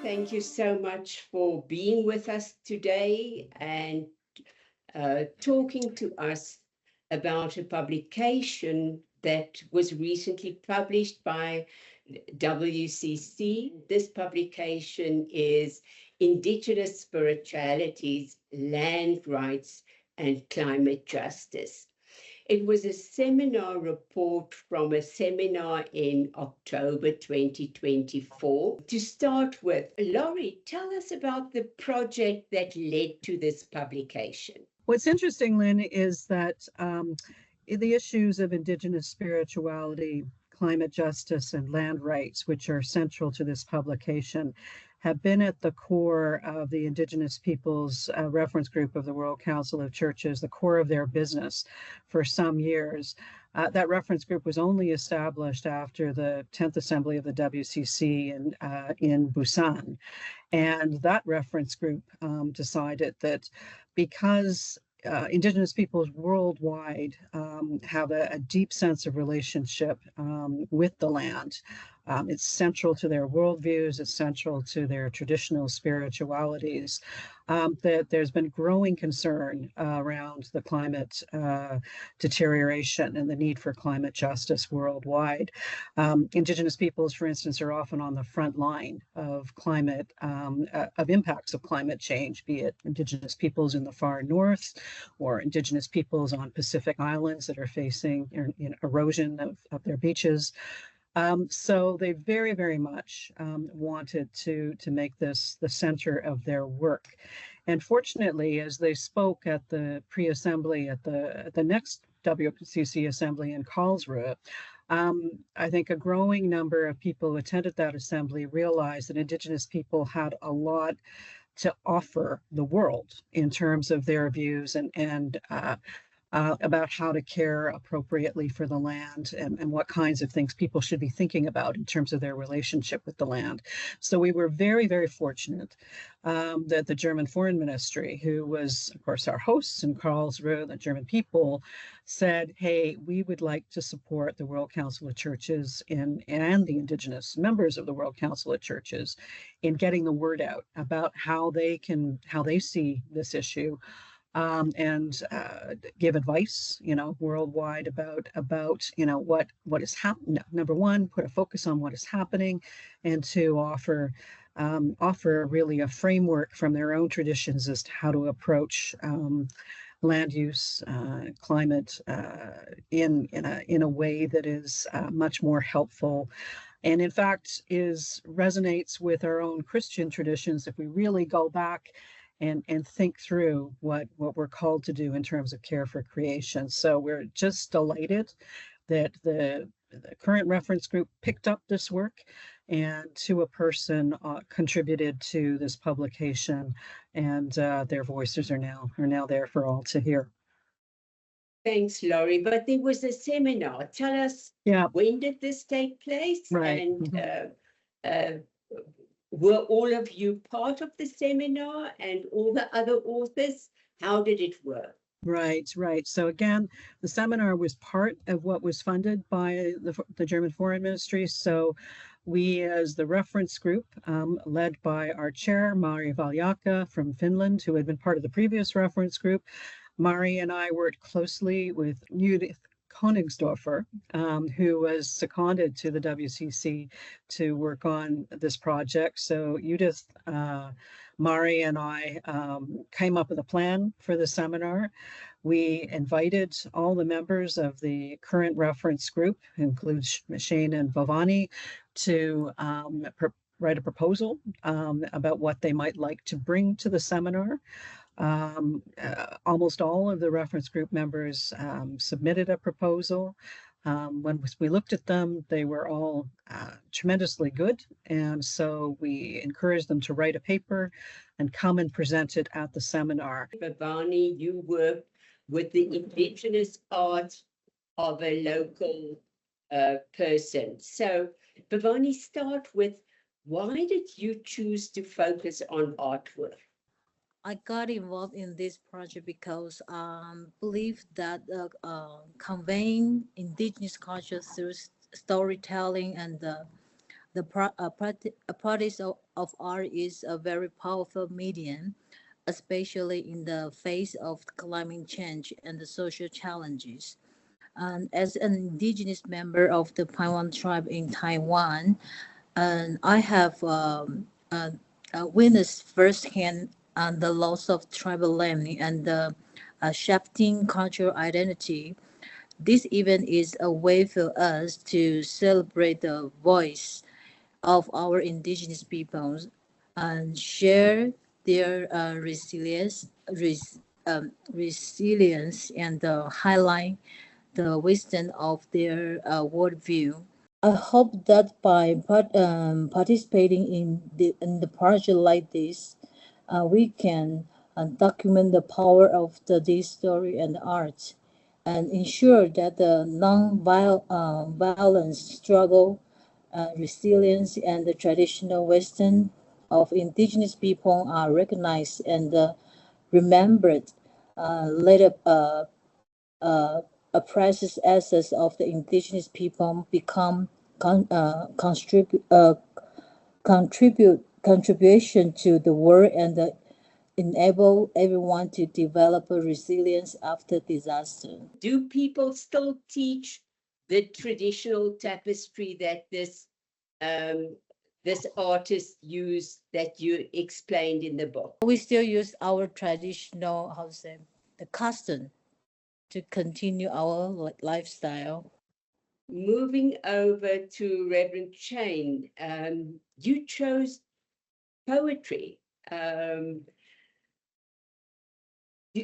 Thank you so much for being with us today and talking to us about a publication that was recently published by WCC. This publication is Indigenous Spiritualities, Land Rights and Climate Justice. It was a seminar report from a seminar in October 2024. To start with, Lori, tell us about the project that led to this publication. What's interesting, Lynn, is that the issues of Indigenous spirituality, climate justice, and land rights, which are central to this publication, have been at the core of the Indigenous Peoples Reference Group of the World Council of Churches, the core of their business for some years. That reference group was only established after the 10th Assembly of the WCC in Busan. And that reference group decided that because Indigenous peoples worldwide have a deep sense of relationship with the land. It's central to their worldviews, it's central to their traditional spiritualities, that there's been growing concern around the climate deterioration and the need for climate justice worldwide. Indigenous peoples, for instance, are often on the front line of climate, of impacts of climate change, be it Indigenous peoples in the far north or Indigenous peoples on Pacific islands that are facing erosion of their beaches. So they very, very much wanted to make this the center of their work. And fortunately, as they spoke at the pre-assembly at the next WCC assembly in Karlsruhe, I think a growing number of people who attended that assembly realized that Indigenous people had a lot to offer the world in terms of their views and about how to care appropriately for the land and what kinds of things people should be thinking about in terms of their relationship with the land. So we were very, very fortunate that the German Foreign Ministry, who was, of course, our hosts in Karlsruhe, the German people, said, hey, we would like to support the World Council of Churches and the Indigenous members of the World Council of Churches in getting the word out about how they see this issue. And give advice, worldwide about what is happening. Number one, put a focus on what is happening, and to offer really a framework from their own traditions as to how to approach land use, climate in a way that is much more helpful. And in fact, resonates with our own Christian traditions if we really go back and think through what we're called to do in terms of care for creation. So we're just delighted that the current reference group picked up this work and to a person contributed to this publication, and their voices are now there for all to hear. Thanks, Lori. But there was a seminar. Tell us, when did this take place? Right. And were all of you part of the seminar and all the other authors? How did it work? Right. So again, the seminar was part of what was funded by the German Foreign Ministry. So we, as the reference group, led by our chair, Mari Valjaka from Finland, who had been part of the previous reference group, Mari and I worked closely with Judith Konigsdorfer, who was seconded to the WCC to work on this project. So Judith, Mari, and I came up with a plan for the seminar. We invited all the members of the current reference group, includes Shane and Vavauni, to write a proposal about what they might like to bring to the seminar. Almost all of the reference group members submitted a proposal. When we looked at them, they were all tremendously good. And so we encouraged them to write a paper and come and present it at the seminar. Vavauni, you work with the Indigenous art of a local person. So Vavauni, start with, why did you choose to focus on artwork? I got involved in this project because I believe that conveying indigenous culture through storytelling and practice of art is a very powerful medium, especially in the face of climate change and the social challenges. And as an indigenous member of the Paiwan tribe in Taiwan, and I have witnessed firsthand the loss of tribal land and the shifting cultural identity. This event is a way for us to celebrate the voice of our indigenous peoples and share their resilience and highlight the wisdom of their worldview. I hope that by participating in the project like this, we can document the power of this story and art, and ensure that the non-violence struggle, resilience, and the traditional wisdom of indigenous people are recognized and remembered. Later, a precious assets of the indigenous people become contribution to the world and enable everyone to develop a resilience after disaster. Do people still teach the traditional tapestry that this artist used that you explained in the book? We still use our traditional, how to say, the custom to continue our lifestyle. Moving over to Reverend Chain, you chose poetry.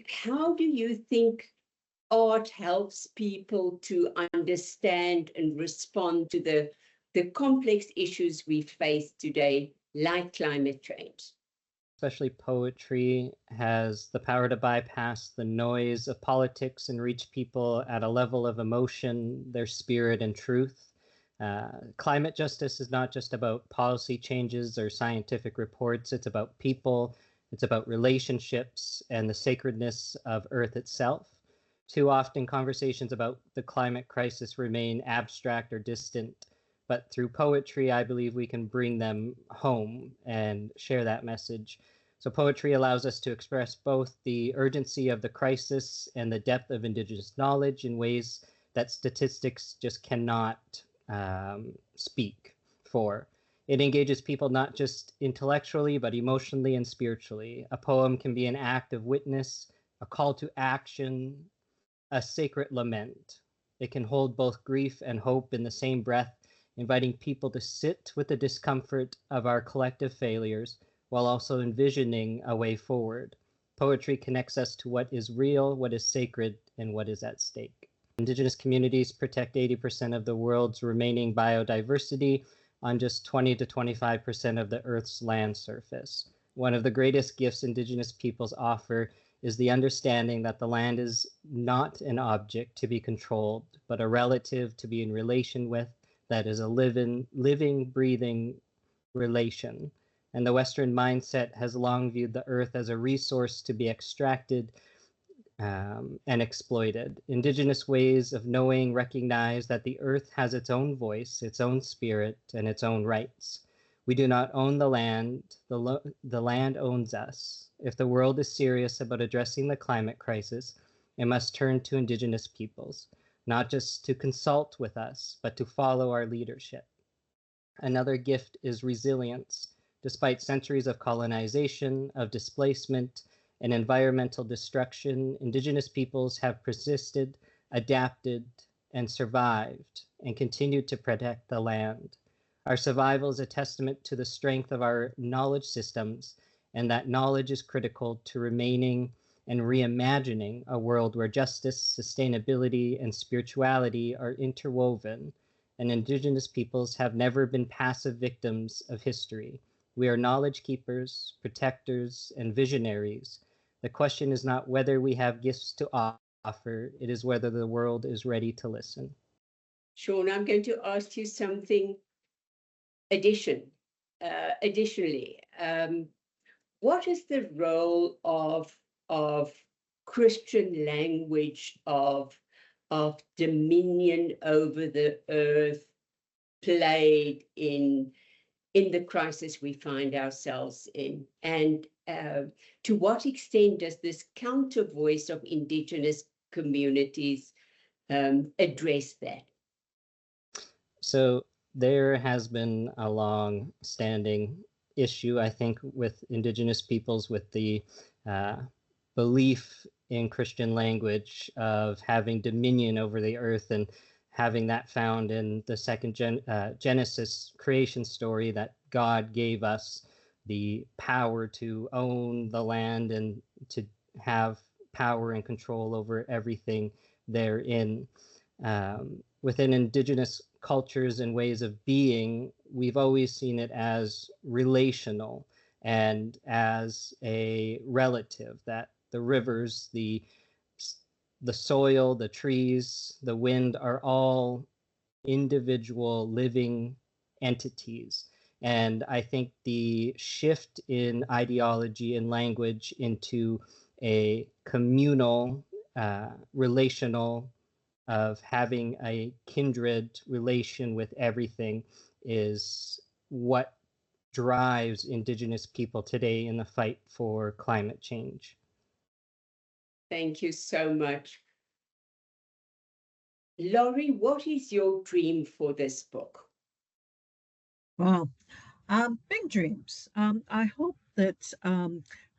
How do you think art helps people to understand and respond to the complex issues we face today, like climate change? Especially poetry has the power to bypass the noise of politics and reach people at a level of emotion, their spirit, and truth. Climate justice is not just about policy changes or scientific reports. It's about people, it's about relationships and the sacredness of Earth itself. Too often, conversations about the climate crisis remain abstract or distant, but through poetry, I believe we can bring them home and share that message. So poetry allows us to express both the urgency of the crisis and the depth of Indigenous knowledge in ways that statistics just cannot speak for. It engages people not just intellectually, but emotionally and spiritually. A poem can be an act of witness, a call to action, a sacred lament. It can hold both grief and hope in the same breath, inviting people to sit with the discomfort of our collective failures while also envisioning a way forward. Poetry connects us to what is real, what is sacred, and what is at stake. Indigenous communities protect 80% of the world's remaining biodiversity on just 20 to 25% of the Earth's land surface. One of the greatest gifts Indigenous peoples offer is the understanding that the land is not an object to be controlled, but a relative to be in relation with, that is a living, breathing relation. And the Western mindset has long viewed the earth as a resource to be extracted and exploited. Indigenous ways of knowing recognize that the earth has its own voice, its own spirit, and its own rights. We do not own the land, the land owns us. If the world is serious about addressing the climate crisis, it must turn to Indigenous peoples, not just to consult with us, but to follow our leadership. Another gift is resilience. Despite centuries of colonization, of displacement, and environmental destruction, Indigenous peoples have persisted, adapted, and survived, and continued to protect the land. Our survival is a testament to the strength of our knowledge systems, and that knowledge is critical to remaining and reimagining a world where justice, sustainability, and spirituality are interwoven, and Indigenous peoples have never been passive victims of history. We are knowledge keepers, protectors, and visionaries. The question is not whether we have gifts to offer, it is whether the world is ready to listen. Sean, I'm going to ask you something additionally. what is the role of Christian language of dominion over the earth played in the crisis we find ourselves in? And to what extent does this counter voice of Indigenous communities address that? So there has been a long-standing issue, I think, with Indigenous peoples, with the belief in Christian language of having dominion over the earth, and having that found in the second Genesis creation story, that God gave us the power to own the land and to have power and control over everything therein. Within Indigenous cultures and ways of being, we've always seen it as relational and as a relative, that the rivers, the soil, the trees, the wind are all individual living entities. And I think the shift in ideology and language into a communal, relational, of having a kindred relation with everything is what drives Indigenous people today in the fight for climate change. Thank you so much. Lori, what is your dream for this book? Wow. Big dreams. I hope that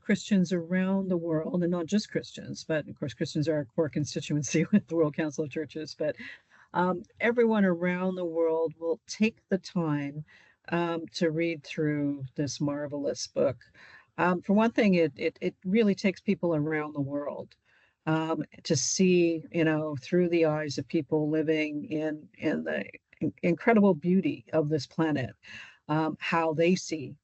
Christians around the world, and not just Christians, but of course Christians are our core constituency with the World Council of Churches, but everyone around the world will take the time to read through this marvelous book. For one thing, it really takes people around the world to see, through the eyes of people living in the incredible beauty of this planet, how they see,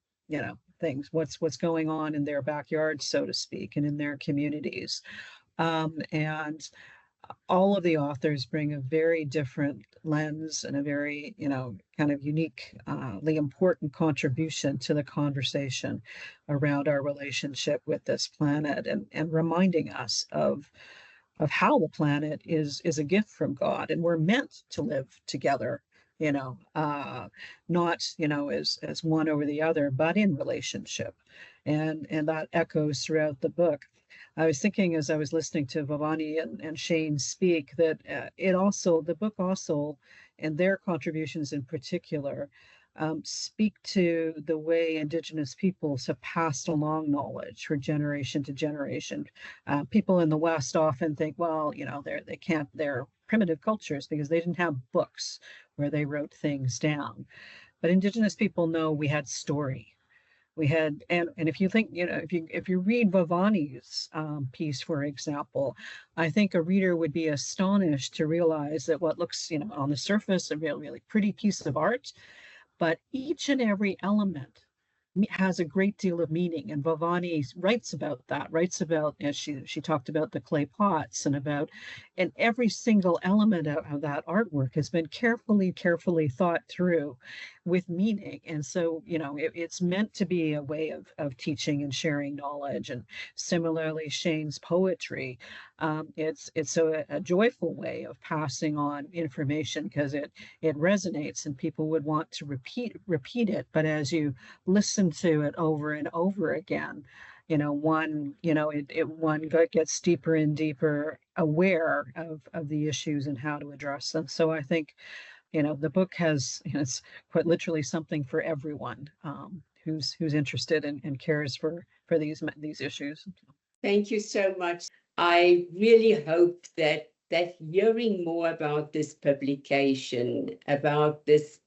things, what's going on in their backyard, so to speak, and in their communities. And all of the authors bring a very different lens and a very, kind of uniquely important contribution to the conversation around our relationship with this planet, and reminding us of how the planet is a gift from God, and we're meant to live together, not, as one over the other, but in relationship. And that echoes throughout the book. I was thinking, as I was listening to Vavauni and Shane speak, that the book also, and their contributions in particular, speak to the way Indigenous peoples have passed along knowledge from generation to generation. People in the West often think, well, they're primitive cultures because they didn't have books where they wrote things down. But Indigenous people know we had story. We had, and if you think, if you read Vavauni's piece, for example, I think a reader would be astonished to realize that what looks, on the surface, a really, really pretty piece of art, but each and every element has a great deal of meaning. And Vavauni writes about, as she talked about the clay pots, and every single element of that artwork has been carefully thought through with meaning. And so, it's meant to be a way of teaching and sharing knowledge. And similarly, Shane's poetry, it's a joyful way of passing on information, because it resonates and people would want to repeat it. But as you listen to it over and over again, one gets deeper and deeper aware of the issues and how to address them. So I think, the book has, it's quite literally something for everyone who's interested and cares for these issues. Thank you so much. I really hope that hearing more about this publication, about this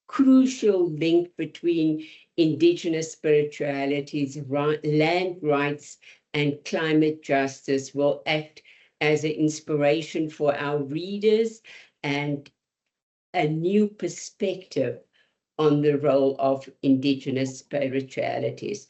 crucial link between Indigenous spiritualities, land rights, and climate justice will act as an inspiration for our readers and a new perspective on the role of Indigenous spiritualities.